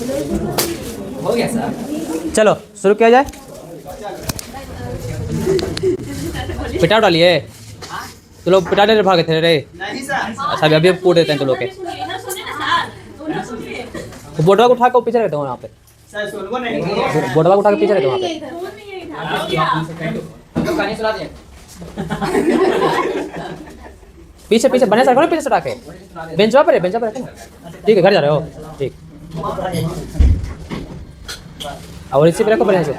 हो गया सर। चलो शुरू किया जाए। पिटा डालिए तो लोग पिटा डे भागे थे रे। नहीं सर। अच्छा अभी कूट देते हैं तो लोग के बोटवा को उठा के पीछे रहते हो वहाँ पे। सर सुनबो नहीं। बोटवा को उठा के पीछे रहते हो वहाँ पे। पीछे पीछे बने सर पीछे सटा के बेंचवा पर रखे ना। ठीक है घर जा रहे हो ठीक। और इसी पे रखो बढ़िया से।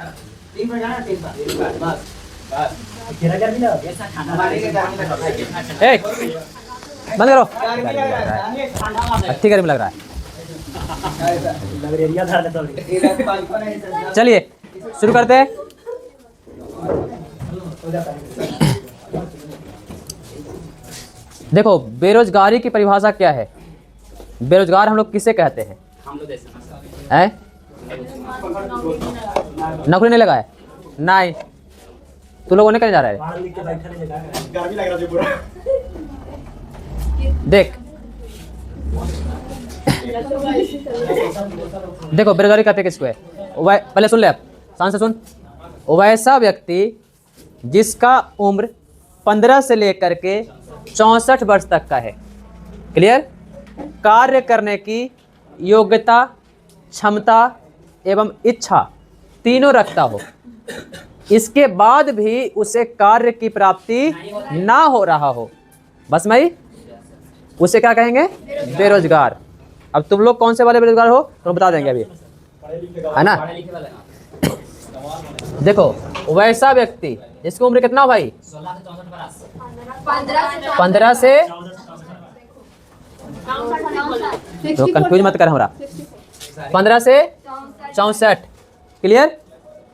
बंद करो अच्छी गर्मी लग रहा है। चलिए शुरू करते हैं। देखो बेरोजगारी की परिभाषा क्या है। बेरोजगार हम लोग किसे कहते हैं? नौकरी नहीं लगा है नहीं तो लोगों ने कहीं जा रहा है। देख देखो बेरोजगारी कहते किसको है? पहले सुन ले आप शान से सुन। वैसा व्यक्ति जिसका उम्र 15 से लेकर के 64 वर्ष तक का है। क्लियर? कार्य करने की योग्यता क्षमता एवं इच्छा तीनों रखता हो, इसके बाद भी उसे कार्य की प्राप्ति ना हो रहा हो, बस मैं उसे क्या कहेंगे? बेरोजगार। अब तुम लोग कौन से वाले बेरोजगार हो तो बता देंगे अभी, है ना? देखो वैसा व्यक्ति जिसकी उम्र कितना हो भाई? 15 से तो कंफ्यूज मत कर हमारा। 15 से 64। क्लियर?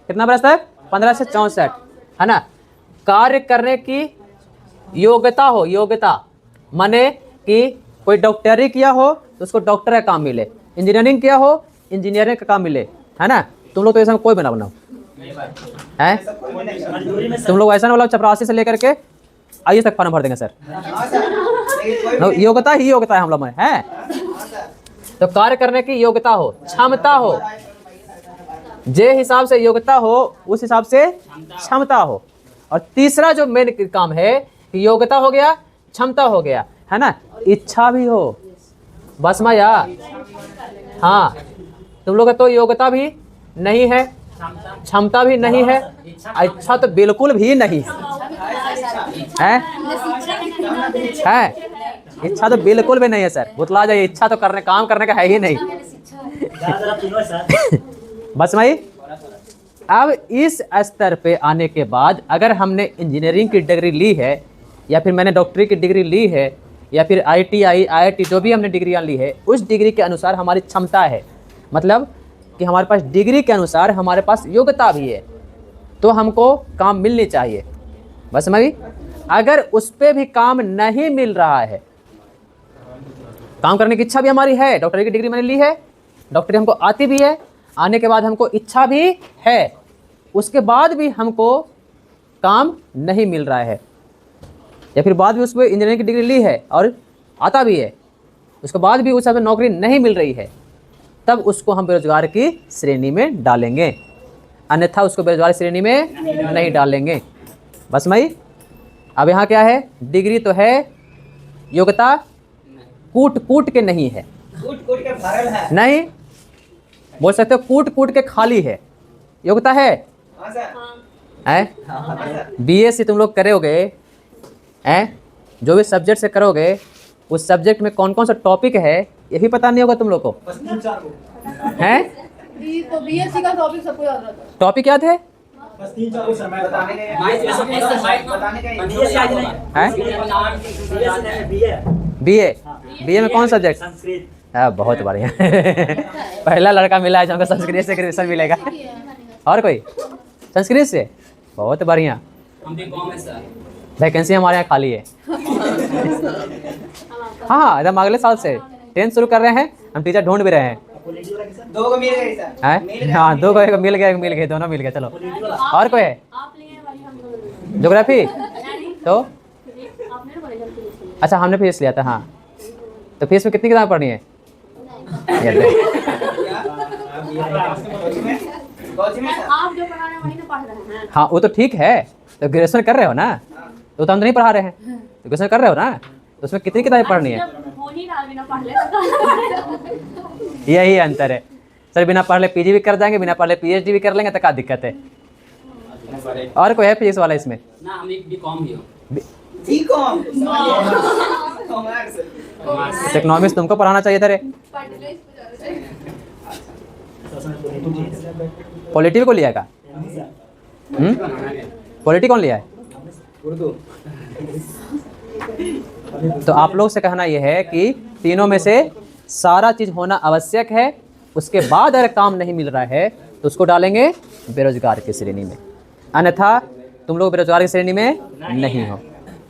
कितना बरस तक? 15 से 64, है ना? कार्य करने की योग्यता हो। योग्यता माने कि कोई डॉक्टरी किया हो तो उसको डॉक्टर का काम मिले, इंजीनियरिंग किया हो इंजीनियरिंग का काम मिले, है ना? तुम लोग तो ऐसा कोई बनाओ है। तुम लोग ऐसा वाला चपरासी से लेकर के आइए तक फॉर्म भर देंगे सर। योग्यता ही योग्यता है हम लोग में, है? तो कार्य करने की योग्यता हो, क्षमता हो, जे हिसाब से योग्यता हो उस हिसाब से क्षमता हो। और तीसरा जो मेन काम है कि योग्यता हो गया, क्षमता हो गया, है ना? इच्छा भी हो। बस माया हाँ, तुम लोग तो योग्यता भी नहीं है, क्षमता भी नहीं है, इच्छा तो बिल्कुल भी नहीं है। इच्छा तो बिल्कुल भी नहीं है सर। बुतला जाइए, इच्छा तो करने काम करने का है ही नहीं। बस भाई अब इस स्तर पे आने के बाद अगर हमने इंजीनियरिंग की डिग्री ली है या फिर मैंने डॉक्टरी की डिग्री ली है या फिर ITI IIT जो भी हमने डिग्रियां ली है उस डिग्री के अनुसार हमारी क्षमता है, मतलब कि हमारे पास डिग्री के अनुसार हमारे पास योग्यता भी है, तो हमको काम मिलनी चाहिए। बस भाई अगर उस पर भी काम नहीं मिल रहा है, काम करने की इच्छा भी हमारी है, डॉक्टरी की डिग्री मैंने ली है, डॉक्टरी हमको आती भी है, आने के बाद हमको इच्छा भी है, उसके बाद भी हमको काम नहीं मिल रहा है, या फिर बाद भी उसमें इंजीनियरिंग की डिग्री ली है और आता भी है, उसके बाद भी उस हमें नौकरी नहीं मिल रही है, तब उसको हम बेरोजगार की श्रेणी में डालेंगे, अन्यथा उसको बेरोजगार श्रेणी में नहीं डालेंगे। बस मई अब यहाँ क्या है? डिग्री तो है, योग्यता कूट कूट के नहीं है, कूट कूट के भरल है। नहीं बोल सकते हो, कूट कूट के खाली है। योग्यता है BSc तुम लोग करोगे, जो भी सब्जेक्ट से करोगे उस सब्जेक्ट में कौन कौन सा टॉपिक है यही पता नहीं होगा तुम लोग को, हैं? तो BSc का टॉपिक सबको याद रहता है। टॉपिक याद है? बस 3-4 समय बताने BA में कौन सब्जेक्ट? हाँ बहुत बढ़िया। पहला लड़का मिला है जो संस्कृत से ग्रेजुएशन मिलेगा। और कोई संस्कृत से? बहुत बढ़िया। वैकेंसी हमारे यहाँ खाली है। हाँ एकदम अगले साल से 10th शुरू कर रहे हैं, हम टीचर ढूंढ भी रहे हैं। 2 को मिल गई सर। हाँ 2 को मिल गए दोनों मिल गए। चलो और कोई है? ज्योग्राफी तो अच्छा हमने फीस लिया था। हाँ तो फीस में कितनी किताब पढ़नी है? कौची में था? आप जो पढ़ा रहे हैं वही ना पढ़ रहे हैं। हाँ वो तो ठीक है, तो ग्रेजुएशन कर रहे हो ना, तो हम तो नहीं पढ़ा रहे हैं, तो ग्रेजुएशन कर रहे हो ना, तो उसमें कितनी किताबें पढ़नी है? जब हो नहीं रहा बिना पढ़ ले तो यही अंतर है सर, बिना पढ़ ले पीजी भी कर जाएंगे, बिना पढ़ ले पीएचडी भी कर लेंगे, तो क्या दिक्कत है? और कोई है फिजिक्स वाला इसमें? ना हम एक बीकॉम ही हो। बीकॉम कॉमर्स इकोनॉमिक्स तुमको पढ़ाना चाहिए था रे। पॉलिटिकल को लिया का? पॉलिटिकल कौन लिया है? उर्दू तो आप लोग से कहना यह है कि तीनों में से सारा चीज होना आवश्यक है, उसके बाद अगर काम नहीं मिल रहा है तो उसको डालेंगे बेरोजगार की श्रेणी में, अन्यथा तुम लोग बेरोजगार की श्रेणी में नहीं हो।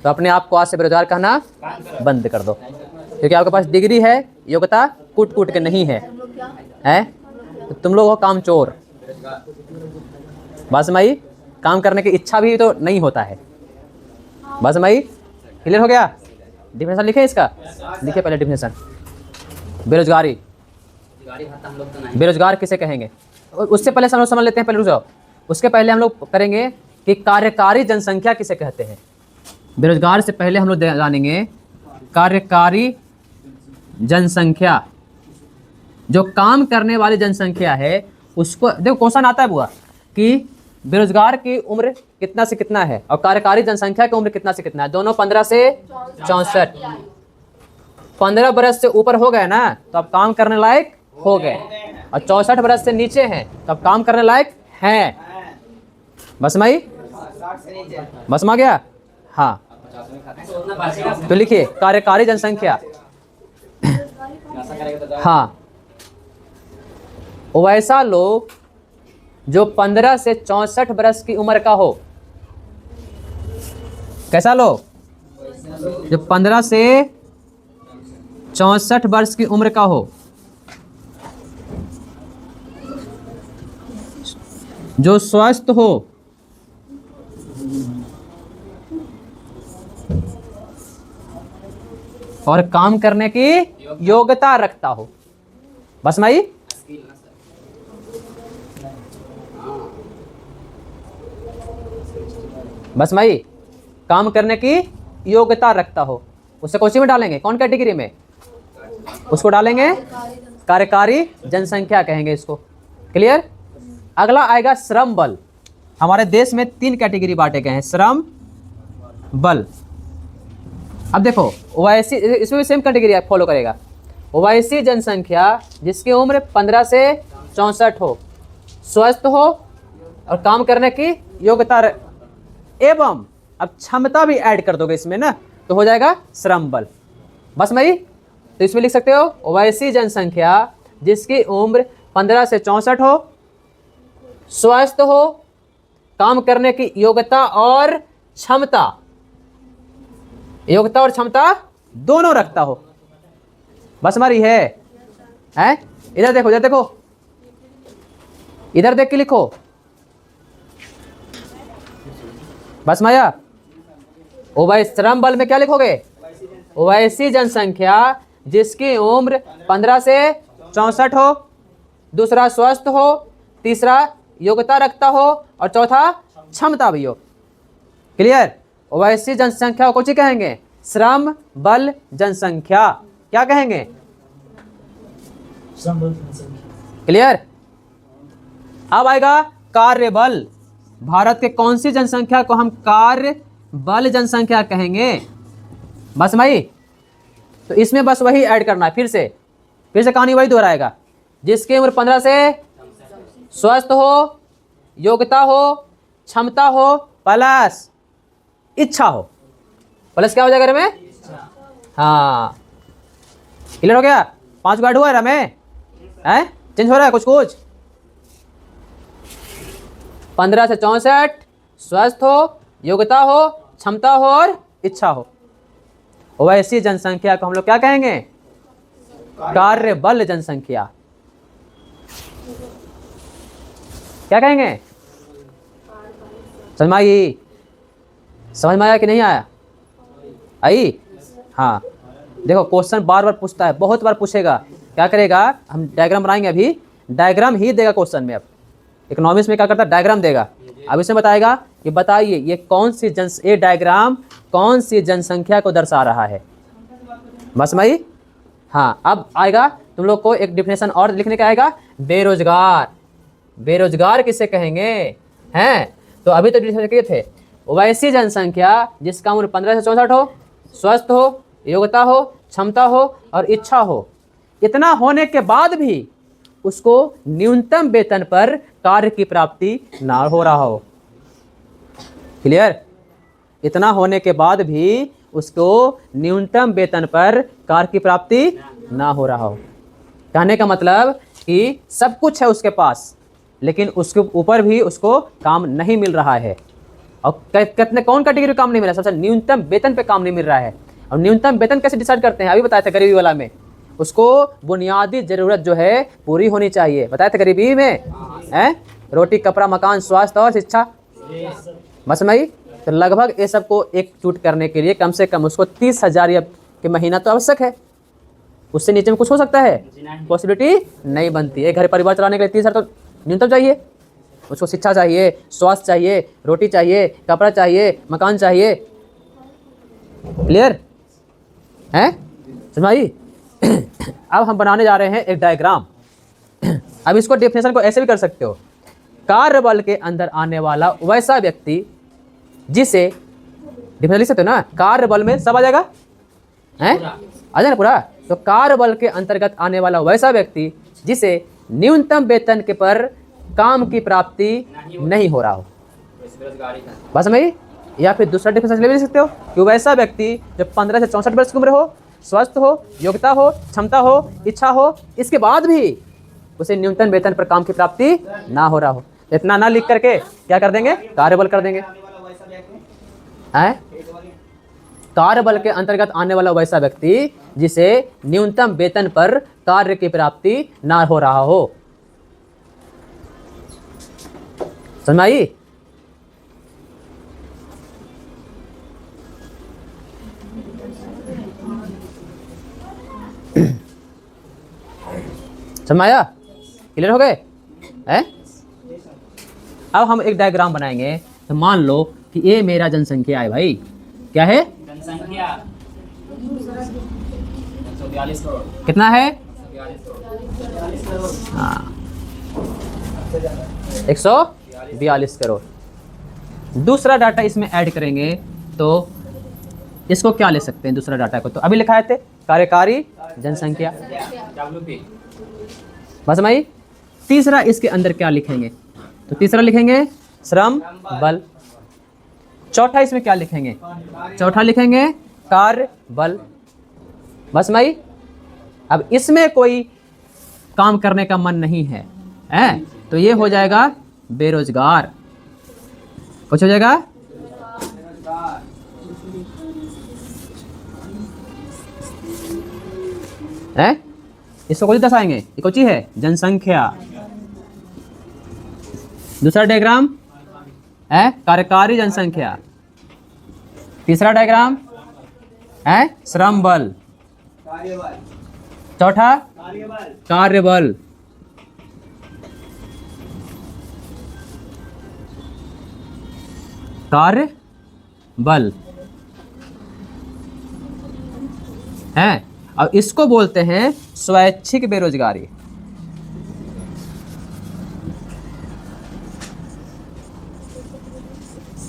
तो अपने आप को आज से बेरोजगार कहना बंद कर दो, क्योंकि आपके पास डिग्री है, योग्यता कूट कूट के नहीं है, तो तुम लोग हो काम चोर। बस माई काम करने की इच्छा भी तो नहीं होता है। बस माई क्लियर हो गया? डिफिनेशन लिखे इसका, लिखे पहले डिफिनेशन। बेरोजगारी, गाड़ी भाता हम लोग तो नहीं। बेरोजगार किसे कहेंगे? उससे पहले हम लोग समझ लेते हैं, पहले रुक जाओ, उसके पहले हम लोग करेंगे कि कार्यकारी जनसंख्या किसे कहते हैं। बेरोजगार से पहले हम लोग जानेंगे कार्यकारी जनसंख्या, जो काम करने वाली जनसंख्या है उसको। देखो क्वेश्चन आता है बुआ कि बेरोजगार की उम्र कितना से कितना है और कार्यकारी जनसंख्या की उम्र कितना से कितना है, दोनों 15 से 64। 15 बरस से ऊपर हो गए ना तो अब काम करने लायक हो गए, और 64 बरस से नीचे हैं तो अब काम करने लायक हैं। बस माई 60 से नीचे बस आ गया? हाँ, तो उतना बचेगा। तो लिखिए कार्यकारी जनसंख्या। हाँ, वैसा लोग जो 15 से 64 बरस की उम्र का हो। कैसा लोग? जो 15 से 64 वर्ष की उम्र का हो, जो स्वस्थ हो, और काम करने की योग्यता रखता हो। बस माई बस माई काम करने की योग्यता रखता हो, उसे कौन सी में डालेंगे? कौन कैटेगरी में? उसको डालेंगे कार्यकारी जनसंख्या कहेंगे इसको। क्लियर? अगला आएगा श्रम बल। हमारे देश में 3 कैटेगरी बांटे गए हैं, श्रम बल। अब देखो ओवैसी, इसमें भी सेम कैटेगरी फॉलो करेगा। ओवैसी जनसंख्या जिसकी उम्र 15 से 64 हो, स्वस्थ हो और काम करने की योग्यता एवं अब क्षमता भी ऐड कर दोगे इसमें ना, तो हो जाएगा श्रम बल। बस मई, तो इसमें लिख सकते हो ओवैसी जनसंख्या जिसकी उम्र 15 से 64 हो, स्वस्थ हो, काम करने की योग्यता और क्षमता, योग्यता और क्षमता दोनों रखता हो। बस हमारी है? इधर देखो, इधर देखो, इधर देख के लिखो। बस माया, ओवैसी श्रम बल में क्या लिखोगे? ओवैसी जनसंख्या जिसकी उम्र 15 से 64 हो, दूसरा स्वस्थ हो, तीसरा योग्यता रखता हो और चौथा क्षमता भी हो। क्लियर? ओवैसी जनसंख्या को कौन कहेंगे? श्रम बल जनसंख्या। क्या कहेंगे? क्लियर? अब आएगा कार्य बल। भारत के कौन सी जनसंख्या को हम कार्य बल जनसंख्या कहेंगे? बस भाई, तो इसमें बस वही ऐड करना है, फिर से कहानी वही दोहराएगा। जिसकी उम्र 15 से स्वस्थ हो, योग्यता हो, क्षमता हो प्लस इच्छा हो। प्लस क्या हो जाएगा में? हाँ, क्लियर हो गया? 5 गार्ड हुआ है में? चेंज हो रहा है कुछ? 15 से 64, स्वस्थ हो, योग्यता हो, क्षमता हो और इच्छा हो। वैसी जनसंख्या को हम लोग क्या कहेंगे? कार्य बल जनसंख्या। क्या कहेंगे? समझ में आया कि नहीं आया? आई? हाँ, देखो क्वेश्चन बार बार पूछता है, बहुत बार पूछेगा। क्या करेगा? हम डायग्राम बनाएंगे अभी, डायग्राम ही देगा क्वेश्चन में। अब इकोनॉमिक्स में क्या करता है, डायग्राम देगा। अब इसमें बताएगा कि बताइए ये कौन सी ये डायग्राम कौन सी जनसंख्या को दर्शा रहा है। बस भाई हाँ, अब आएगा तुम लोग को एक डिफिनेशन और लिखने का आएगा, बेरोजगार। बेरोजगार किसे कहेंगे हैं, तो अभी तो डिफिनेशन किए थे, वैसी जनसंख्या जिसका उम्र 15 से 64 हो, स्वस्थ हो, योग्यता हो, क्षमता हो और इच्छा हो। इतना होने के बाद भी उसको न्यूनतम वेतन पर कार्य की प्राप्ति ना हो रहा हो। क्लियर? इतना होने के बाद भी उसको न्यूनतम वेतन पर कार्य की प्राप्ति ना हो रहा हो। कहने का मतलब कि सब कुछ है उसके पास, लेकिन उसके ऊपर भी उसको काम नहीं मिल रहा है। और कितने कौन कैटेगरी में काम नहीं मिल रहा है, सबसे न्यूनतम वेतन पे काम नहीं मिल रहा है। और न्यूनतम वेतन कैसे डिसाइड करते हैं, अभी बताया था गरीबी वाला में, उसको बुनियादी जरूरत जो है पूरी होनी चाहिए। बताया था गरीबी में है, रोटी, कपड़ा, मकान, स्वास्थ्य और शिक्षा। बस भाई, तो लगभग ये सबको एकजुट करने के लिए कम से कम उसको 30,000 या के महीना तो आवश्यक है। उससे नीचे में कुछ हो सकता है, पॉसिबिलिटी नहीं बनती है। घर परिवार चलाने के लिए 30,000 तो न्यूनतम चाहिए। उसको शिक्षा चाहिए, स्वास्थ्य चाहिए, रोटी चाहिए, कपड़ा चाहिए, मकान चाहिए। क्लियर है भाई? अब हम बनाने जा रहे हैं एक डायग्राम। अब इसको डेफिनेशन को ऐसे भी कर सकते हो, कार्यबल के अंदर आने वाला वैसा व्यक्ति जिसे, डेफिनेशन लिख सकते हो ना, कार्यबल में सब आ जाएगा, हैं आ जाए ना पूरा। तो कार्यबल के अंतर्गत आने वाला वैसा व्यक्ति जिसे न्यूनतम वेतन के पर काम की प्राप्ति नहीं हो रहा हो। बस भाई, या फिर दूसरा डिफिनेशन ले भी सकते हो कि वैसा व्यक्ति जो 15 से 64 वर्ष की उम्र हो, स्वस्थ हो, योग्यता हो, क्षमता हो, इच्छा हो, इसके बाद भी उसे न्यूनतम वेतन पर काम की प्राप्ति ना हो रहा हो। इतना ना लिख करके क्या कर देंगे, कार्यबल कर देंगे। हैं? कार्यबल के अंतर्गत आने वाला वैसा व्यक्ति जिसे न्यूनतम वेतन पर कार्य की प्राप्ति ना हो रहा हो। समझ में आई? समझ में आया? क्लियर हो गए हैं? अब हम एक डायग्राम बनाएंगे। तो मान लो कि ये मेरा जनसंख्या है भाई। क्या है? जनसंख्या 142 करोड़। कितना है? 142 करोड़। हाँ, 142 करोड़। दूसरा डाटा इसमें ऐड करेंगे तो इसको क्या ले सकते हैं दूसरा डाटा को? तो अभी लिखाए थे कार्यकारी जनसंख्या। WP। बस भाई, तीसरा इसके अंदर क्या लिखेंगे? तो तीसरा लिखेंगे श्रम बल। चौथा इसमें क्या लिखेंगे? चौथा लिखेंगे कार्य बल। बस भाई, अब इसमें कोई काम करने का मन नहीं है, हैं? तो ये हो जाएगा बेरोजगार। कुछ हो जाएगा है? इसको कोई दर्शाएंगे, ये कौन सी है? जनसंख्या। दूसरा डायग्राम है कार्यकारी जनसंख्या। तीसरा डायग्राम है श्रम बल। चौथा कार्यबल। कार्य बल है। अब इसको बोलते हैं स्वैच्छिक बेरोजगारी।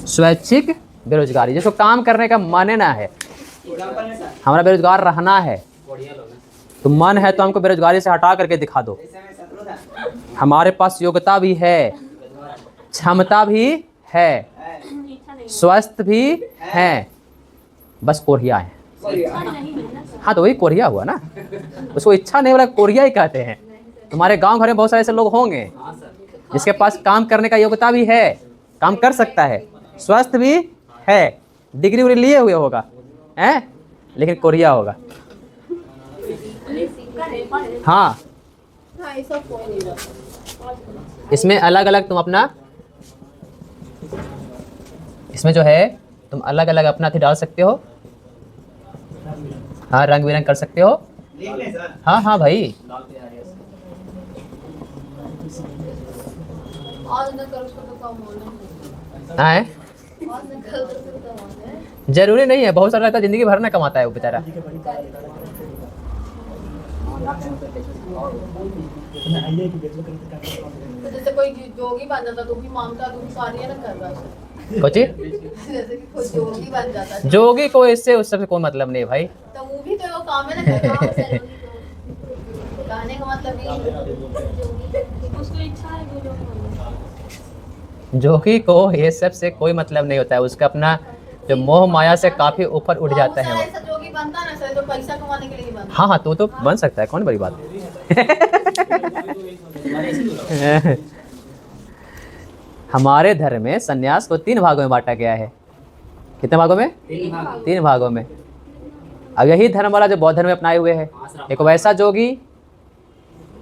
स्वैच्छिक बेरोजगारी, जिसको काम करने का मन ना है। हमारा बेरोजगार रहना है, तो मन है तो हमको बेरोजगारी से हटा करके दिखा दो। हमारे पास योग्यता भी है, क्षमता भी है, स्वस्थ भी है, बस कोरिया है। हाँ, तो वही कोरिया हुआ ना, उसको इच्छा नहीं वाला कोरिया ही कहते हैं। तुम्हारे गांव घर में बहुत सारे ऐसे लोग होंगे जिसके पास काम करने का योग्यता भी है, काम कर सकता है, स्वस्थ भी है, डिग्री उग्री लिए हुए होगा, हैं, लेकिन कोरिया होगा। हाँ, इसमें अलग अलग तुम अपना, इसमें जो है तुम अलग अलग अपना थी डाल सकते हो। हाँ, रंग बिरंग कर सकते हो। हाँ हाँ भाई, और न करो उसको तो कम होना हाँ है? और न करो तो कम होना है। जरूरी नहीं है, बहुत सारा लगता है जिंदगी भर ना कमाता है वो बेचारा। तो जैसे कोई जोगी बन जाता तो भी मांगता तो भी सारी ना कर रहा है। कुछ जैसे कि कोई जोगी बन जाता है जोगी को इससे उस सबसे कोई मतलब नहीं है भाई। तो वो भी तो वो काम है ना करना। गाने का मतलब ये है। उसको इच्छा है वो जो जोगी को ये सब से कोई मतलब नहीं होता है, उसका अपना जो मोह माया से काफी ऊपर उठ जाता है वो। ऐसा जोगी बनता है ना सर, तो पैसा कमाने के लिए बनता हाँ हाँ, तो बन सकता है, कौन बड़ी बात है। हमारे धर्म में सन्यास को 3 भागों में बांटा गया है। कितने भागों में? 3 भागों में। अब यही धर्म वाला जो बौद्ध धर्म में अपनाए हुए है, एक वैसा जोगी,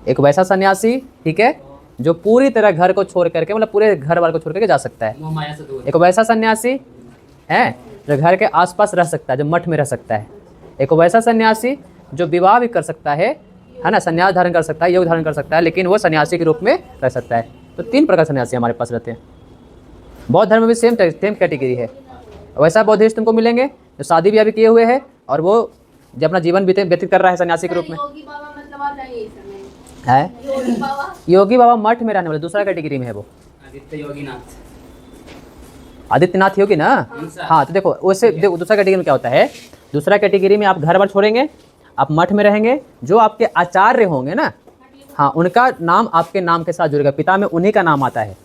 एक वैसा सन्यासी, ठीक है, जो पूरी तरह घर को छोड़ करके, मतलब पूरे घर वाले को छोड़ करके जा सकता है। मोह माया से दूर। एक वैसा सन्यासी है जो घर के आसपास रह सकता है, जो मठ में रह सकता है। एक वैसा सन्यासी जो विवाह भी कर सकता है ना, संन्यास धारण कर सकता है, योग धारण कर सकता है, लेकिन वो सन्यासी के रूप में रह सकता है। तो 3 प्रकार सन्यासी हमारे पास रहते हैं। बौद्ध धर्म में भी सेम कैटेगरी है। वैसा बौद्धिस्ट तुमको मिलेंगे जो शादी ब्याह भी किए हुए है और वो जो अपना जीवन व्यतीत कर रहा है सन्यासी के रूप में योगी बाबा मतलब आप नहीं समय है। योगी बाबा योगी बाबा मठ में रहने वाले दूसरा कैटेगरी में है वो। आदित्य योगीनाथ। आदित्यनाथ योगी ना। हाँ, तो देखो उससे देखो दूसरा कैटेगरी में क्या होता है। दूसरा कैटेगरी में आप घर बार छोड़ेंगे, आप मठ में रहेंगे, जो आपके आचार्य होंगे ना, हाँ, उनका नाम आपके नाम के साथ जुड़ेगा, पिता में उन्हीं का नाम आता है।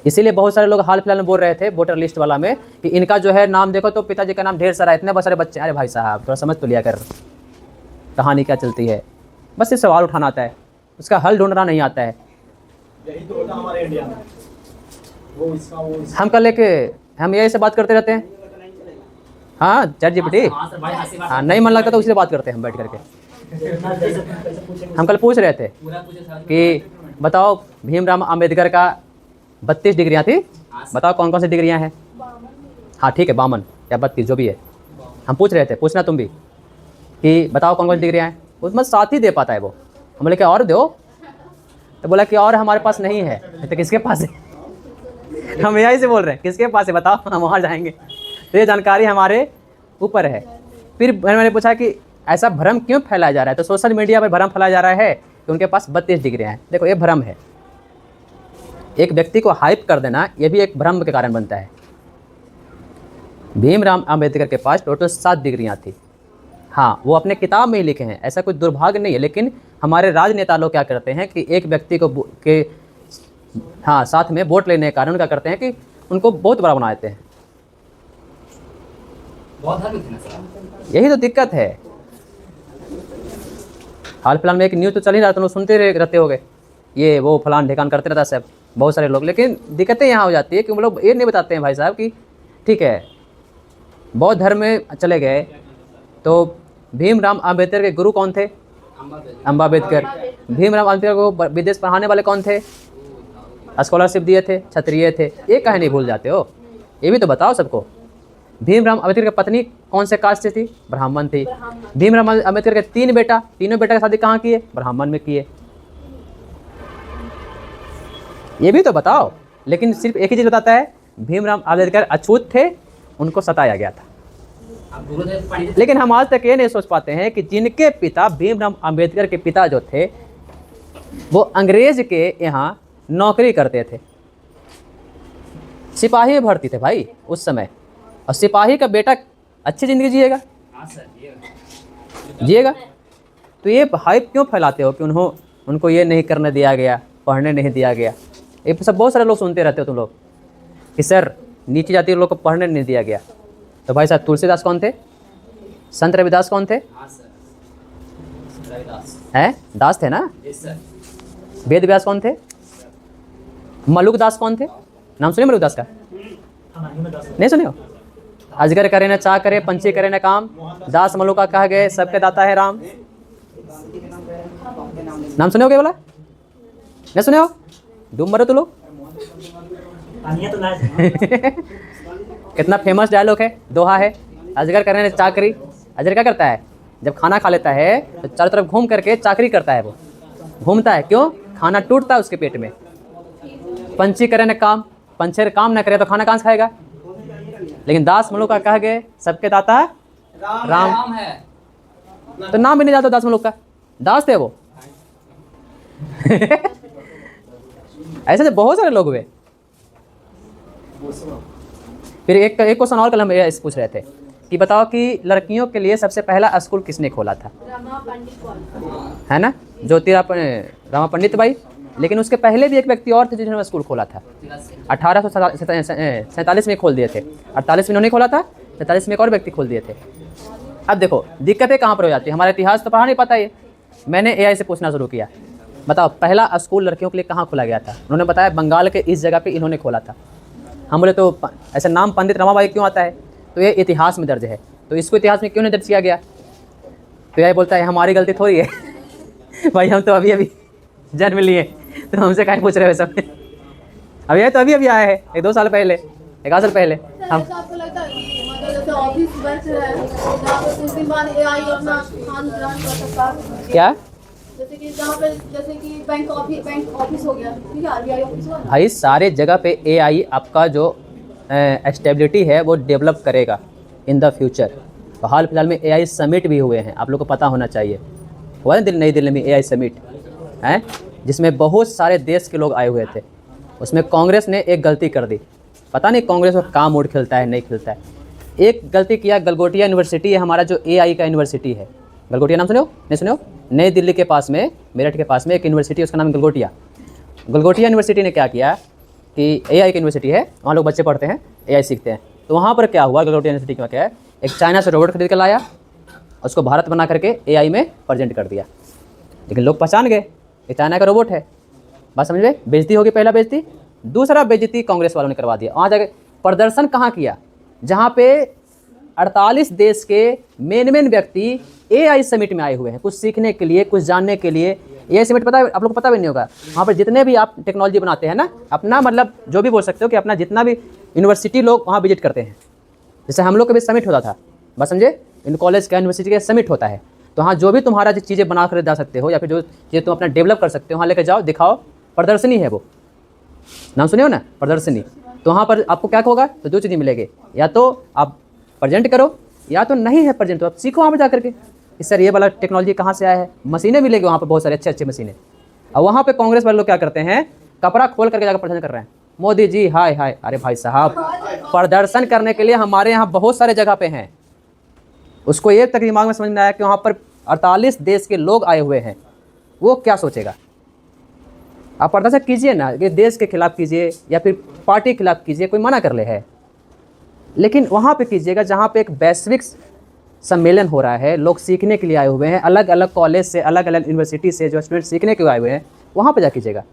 इसीलिए बहुत सारे लोग हाल फिलहाल में बोल रहे थे वोटर लिस्ट वाला में कि इनका जो है नाम देखो तो पिताजी का नाम ढेर सारा है, इतने बहुत सारे बच्चे। अरे भाई साहब थोड़ा समझ तो लिया कर, कहानी क्या चलती है। बस ये सवाल उठाना आता है, उसका हल ढूंढना नहीं आता है। यही तो होता हमारे इंडिया में, वो इसका हम कल लेके हम यही से बात करते रहते हैं। हाँ चैट जीपीटी, हाँ सर, भाई हंसी बात। हाँ नहीं मन लगता तो उसी से बात करते हैं हम बैठ करके। हम कल पूछ रहे थे पूरा पूछे सर। कि बताओ भीमराव अम्बेडकर का 32 डिग्रियाँ थी, बताओ कौन कौन सी डिग्रियाँ हैं। हाँ ठीक है, 52 या 32 जो भी है। हम पूछ रहे थे, पूछना तुम भी कि बताओ कौन कौन सी डिग्रियाँ हैं। उसमें साथ ही दे पाता है वो। हम बोले कि और दो, तो बोला कि और हमारे पास नहीं है। तो किसके पास है? हम यही से बोल रहे हैं किसके पास है बताओ, हम वहाँ जाएंगे। तो ये जानकारी हमारे ऊपर है। फिर मैंने पूछा कि ऐसा भ्रम क्यों फैलाया जा रहा है, तो सोशल मीडिया पर भ्रम फैलाया जा रहा है कि उनके पास 32 डिग्रियाँ हैं। देखो ये भ्रम है। एक व्यक्ति को हाइप कर देना ये भी एक भ्रम के कारण बनता है। भीमराव अम्बेडकर के पास टोटल 7 डिग्रियाँ थी। हाँ, वो अपने किताब में ही लिखे हैं, ऐसा कोई दुर्भाग्य नहीं है। लेकिन हमारे राजनेता लोग क्या करते हैं कि एक व्यक्ति को के हाँ साथ में वोट लेने के कारण क्या करते हैं कि उनको बहुत बड़ा बना देते हैं। बहुत धर्म थे ना सर। यही तो दिक्कत है। हाल फिलहाल में एक न्यूज़ तो चल ही रहा था, तुम लोग सुनते रहते होगे, ये वो फलान ढेकान करते रहता सब बहुत सारे लोग। लेकिन दिक्कतें यहाँ हो जाती है कि वो लोग ये नहीं बताते हैं भाई साहब कि ठीक है बौद्ध धर्म में चले गए तो भीमराव अम्बेडकर के गुरु कौन थे? अम्बेडकर। भीमराव अम्बेडकर को विदेश पढ़ाने वाले कौन थे? स्कॉलरशिप दिए थे, क्षत्रिय थे। ये कहे नहीं भूल जाते हो, ये भी तो बताओ सबको। भीमराव अम्बेडकर की पत्नी कौन से कास्ट से थी? ब्राह्मण थी। भीमराव अम्बेडकर के 3 बेटा, तीनों बेटा की शादी कहाँ किए? ब्राह्मण में किए। ये भी तो बताओ। लेकिन सिर्फ एक ही चीज़ बताता है, भीमराव अम्बेडकर अछूत थे, उनको सताया गया था। अब गुरुदेव पंडित। लेकिन हम आज तक ये नहीं सोच पाते हैं कि जिनके पिता भीमराव अम्बेडकर के पिता जो थे वो अंग्रेज के यहाँ नौकरी करते थे, सिपाही में भर्ती थे भाई उस समय। और सिपाही का बेटा अच्छी ज़िंदगी जिएगा? हाँ सर, ये जिएगा। तो ये हाइप क्यों फैलाते हो कि उनको ये नहीं करने दिया गया, पढ़ने नहीं दिया गया? ये सब बहुत सारे लोग सुनते रहते हो तुम लोग कि सर नीचे जाति के लोग को पढ़ने नहीं दिया गया। तो भाई साहब तुलसीदास कौन थे? संत रविदास कौन थे? हाँ सर, रविदास। हैं? दास थे ना। Yes sir. वेद व्यास कौन थे? मलुक दास कौन थे? नाम सुने मलुक दास का? नहीं सुने हो? अजगर करे न चा करे, पंछी करे न काम, दास मलुका कह गए, सबके दाता है राम। नाम सुने हो क्या बोला? नहीं सुने हो? डूब मरो तो लोग। कितना फेमस डायलॉग है, दोहा है, अजगर करे न चाकरी। अजगर क्या करता है? जब खाना खा लेता है तो चारों तरफ घूम करके चाकरी करता है। वो घूमता है, क्यों? खाना टूटता है उसके पेट में। पंछी करे न काम, पंछी काम न करे तो खाना कहाँ से खाएगा। लेकिन दास मलुक का कह गए सबके दाता राम। राम है। तो नाम भी नहीं जाता दास मलुक का, दास थे वो। ऐसे तो बहुत सारे लोग हुए। फिर एक क्वेश्चन और कल हम ये पूछ रहे थे कि बताओ कि लड़कियों के लिए सबसे पहला स्कूल किसने खोला था, रमा पंडित है ना, ज्योतिराव रमा पंडित भाई। लेकिन उसके पहले भी एक व्यक्ति और थे जिन्होंने स्कूल खोला था। 1847 में खोल दिए थे। 48 में इन्होंने खोला था, 47 में एक और व्यक्ति खोल दिए थे। अब देखो दिक्कतें कहाँ पर हो जाती है। हमारा इतिहास तो पढ़ा नहीं पता ये। मैंने AI से पूछना शुरू किया, बताओ पहला स्कूल लड़कियों के लिए कहाँ खोला गया था। उन्होंने बताया बंगाल के इस जगह पे इन्होंने खोला था। हम बोले तो ऐसा नाम पंडित रमाबाई क्यों आता है, तो ये इतिहास में दर्ज है, तो इसको इतिहास में क्यों नहीं दर्ज किया गया। तो यही बोलता है हमारी गलती थोड़ी है। भाई हम तो अभी अभी जन्म लिए, तो हमसे क्या पूछ रहे हो सब। अब ये तो अभी आया है, 1-2 साल पहले, 1 साल पहले हम। ऐसा आपको लगता है मतलब जैसे ऑफिस वर्क है जहाँ पे कुछ दिन बाद AI अपना स्थान ग्रहण कर सकता है। क्या जैसे कि जहाँ पे जैसे कि बैंक ऑफिस हो गया, ठीक है, RBI ऑफिस हुआ ना। भाई सारे जगह पे AI आपका जो स्टेबिलिटी है वो डेवलप करेगा इन द फ्यूचर। तो हाल फिलहाल में AI समिट भी हुए हैं, आप लोग को पता होना चाहिए। हुआ ना नई दिल्ली में AI समिट है, जिसमें बहुत सारे देश के लोग आए हुए थे। उसमें कांग्रेस ने एक गलती कर दी, पता नहीं कांग्रेस का काम मूड खिलता है नहीं खिलता है। एक गलती किया, गलगोटिया यूनिवर्सिटी है हमारा जो AI का यूनिवर्सिटी है। गलगोटिया नाम सुने हो नहीं सुने हो? नई दिल्ली के पास में, मेरठ के पास में एक यूनिवर्सिटी है, उसका नाम गलगोटिया। गलगोटिया यूनिवर्सिटी ने क्या किया कि AI की यूनिवर्सिटी है, वहाँ लोग बच्चे पढ़ते हैं, AI सीखते हैं। तो वहाँ पर क्या हुआ, गलगोटिया यूनिवर्सिटी में क्या है, एक चाइना से रोबोट खरीद के लाया, उसको भारत बना करके AI में प्रेजेंट कर दिया। लेकिन लोग पहचान गए ये चाइना का रोबोट है। बात समझ गए, बेइज्जती होगी। पहला बेइज्जती, दूसरा बेइज्जती कांग्रेस वालों ने करवा दिया। वहाँ जाके प्रदर्शन कहाँ किया, जहाँ पे 48 देश के मेन व्यक्ति AI समिट में आए हुए हैं, कुछ सीखने के लिए, कुछ जानने के लिए। AI समिट पता है आप लोग को, पता भी नहीं होगा। वहाँ पर जितने भी आप टेक्नोलॉजी बनाते हैं ना, अपना मतलब जो भी बोल सकते हो कि अपना जितना भी यूनिवर्सिटी लोग वहाँ विजिट करते हैं। जैसे हम लोग का भी समिट होता था, बस समझे, इन कॉलेज का यूनिवर्सिटी का समिट होता है। तो हाँ जो भी तुम्हारा जो चीज़ें बना कर जा सकते हो या फिर जो चीज़ें तुम अपना डेवलप कर सकते हो वहाँ लेकर जाओ, दिखाओ। प्रदर्शनी है वो, नाम सुने हो ना, प्रदर्शनी। तो वहाँ पर आपको क्या होगा, तो 2 चीज़ें मिलेंगे, या तो आप प्रेजेंट करो या तो नहीं है प्रेजेंट तो आप सीखो वहाँ पर जा करके कि सर ये वाला टेक्नोलॉजी कहाँ से आया है। मशीनें मिलेगी वहाँ पर, बहुत सारे अच्छे मशीनें। और वहाँ पे कांग्रेस वाले लोग क्या करते हैं, कपड़ा खोल करके जाकर प्रदर्शन कर रहे हैं। मोदी जी हाय हाय। अरे भाई साहब, प्रदर्शन करने के लिए हमारे यहाँ बहुत सारे जगह पे हैं। उसको ये तक दिमाग में समझ में आया कि वहाँ पर 48 देश के लोग आए हुए हैं, वो क्या सोचेगा। आप प्रदर्शन कीजिए ना, कि देश के खिलाफ कीजिए या फिर पार्टी के खिलाफ कीजिए, कोई मना कर ले है, लेकिन वहाँ पे कीजिएगा जहाँ पे एक वैश्विक सम्मेलन हो रहा है, लोग सीखने के लिए आए हुए हैं, अलग अलग कॉलेज से, अलग अलग यूनिवर्सिटी से जो स्टूडेंट सीखने के लिए आए हुए हैं, वहाँ पे जा कीजिएगा।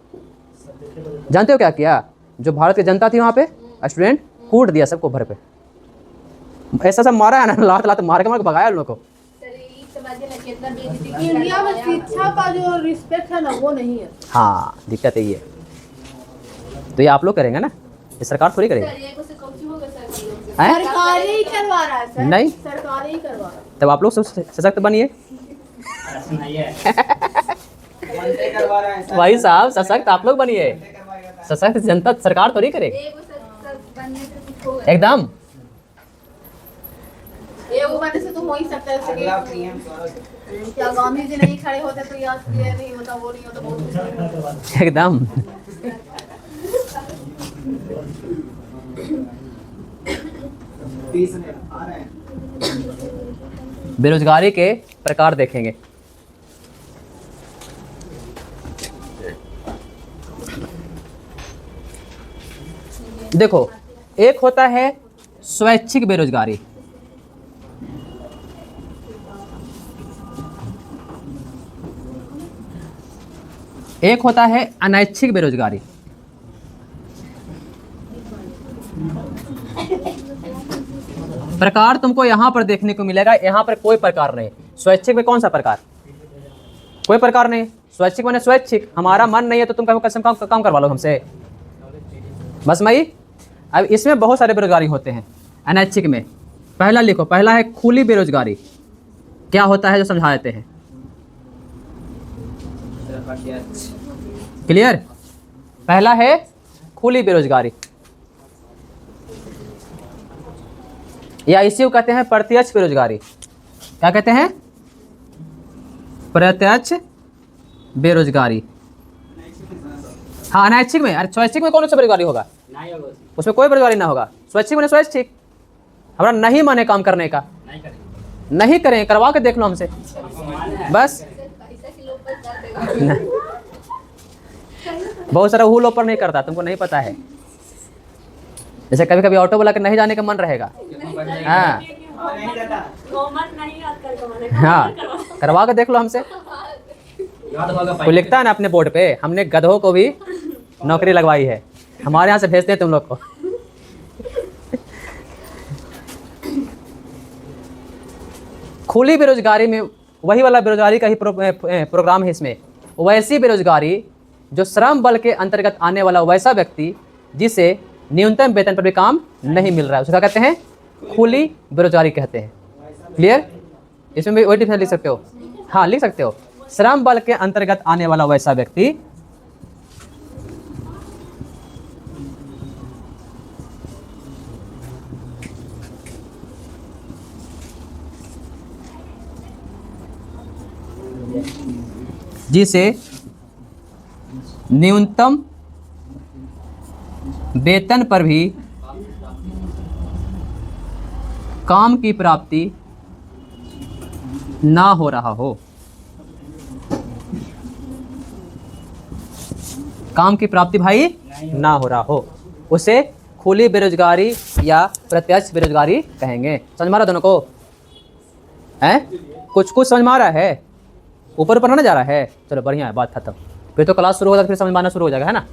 जानते हो क्या किया, जो भारत की जनता थी वहाँ पे स्टूडेंट कूट दिया सबको भर पे, ऐसा सब मारा है ना, लात मार के भगाया उन लोगों को। इंडिया में शिक्षा का जो रिस्पेक्ट है ना वो नहीं है। हाँ दिक्कत यही है। तो ये आप लोग करेंगे ना, ये सरकार थोड़ी करेगी। हैं? सरकारी ही करवा रहा है सर, नहीं। सरकारी ही करवा रहा है। तब आप लोग सब सशक्त बनिए। मनते करवा रहा है सर। भाई साहब सशक्त आप लोग बनिए, सशक्त जनता सरकार थोड़ी करेगी एकदम। ये वो बनने से तो हो ही सकता है। अगला PM क्या गांधी जी नहीं खड़े होते तो याद ये नहीं होता, वो नहीं होता, बहुत कुछ। एकदम। आ रहे हैं। बेरोजगारी के प्रकार देखेंगे। देखो, एक होता है स्वैच्छिक बेरोजगारी, एक होता है अनैच्छिक बेरोजगारी। प्रकार तुमको यहाँ पर देखने को मिलेगा, यहाँ पर कोई प्रकार नहीं। स्वैच्छिक में कौन सा प्रकार, कोई प्रकार नहीं। स्वैच्छिक माने स्वैच्छिक, हमारा मन नहीं है तो तुम कभी कसम काम करवा लो हमसे, बस मई। अब इसमें बहुत सारे बेरोजगारी होते हैं। अनैच्छिक में पहला लिखो, पहला है खुली बेरोजगारी। क्या होता है जो समझा देते हैं। क्लियर। पहला है खुली बेरोजगारी, या इसी को कहते हैं प्रत्यक्ष बेरोजगारी। क्या कहते हैं? प्रत्यक्ष बेरोजगारी। हाँ, अनैच्छिक में, अरे स्वैच्छिक में कौन सा बेरोजगारी होगा? नहीं होगा, उसमें कोई बेरोजगारी ना होगा। स्वैच्छिक में स्वैच्छिक, हमारा नहीं माने काम करने का, नहीं करेंगे। नहीं करें, करवा के देख लो हमसे आपको मान है? बस। पैसा किलो पर कर देगा। बहुत सारा हुल ऊपर नहीं करता, तुमको नहीं पता है। जैसे कभी कभी ऑटो वाला के नहीं जाने का मन रहेगा, हाँ नहीं जाता। कॉमन नहीं याद कर कमाने हाँ, करवा के देख लो हमसे। याद होगा वो लिखता है ना अपने बोर्ड पे, हमने गधों को भी नौकरी लगवाई है, हमारे यहाँ से भेजते हैं तुम लोग को। खुली बेरोजगारी में वही वाला बेरोजगारी का ही प्रोग्राम है इसमें। वैसी बेरोजगारी जो श्रम बल के अंतर्गत आने वाला वैसा व्यक्ति जिसे न्यूनतम वेतन पर भी काम नहीं मिल रहा है, उसे क्या कहते हैं? खुली बेरोजगारी कहते हैं। क्लियर। इसमें भी वही डिफिनेशन लिख सकते हो, हाँ लिख सकते हो, श्रम बल के अंतर्गत आने वाला वैसा व्यक्ति जिसे न्यूनतम वेतन पर भी काम की प्राप्ति ना हो रहा हो। काम की प्राप्ति भाई ना हो रहा हो, उसे खुली बेरोजगारी या प्रत्यक्ष बेरोजगारी कहेंगे। समझ मारा दोनों को? हैं? कुछ कुछ समझ मारा है, ऊपर ऊपर ना जा रहा है? चलो बढ़िया है, बात खत्म। फिर तो क्लास शुरू होगा, फिर समझ में आना शुरू हो जाएगा, है ना?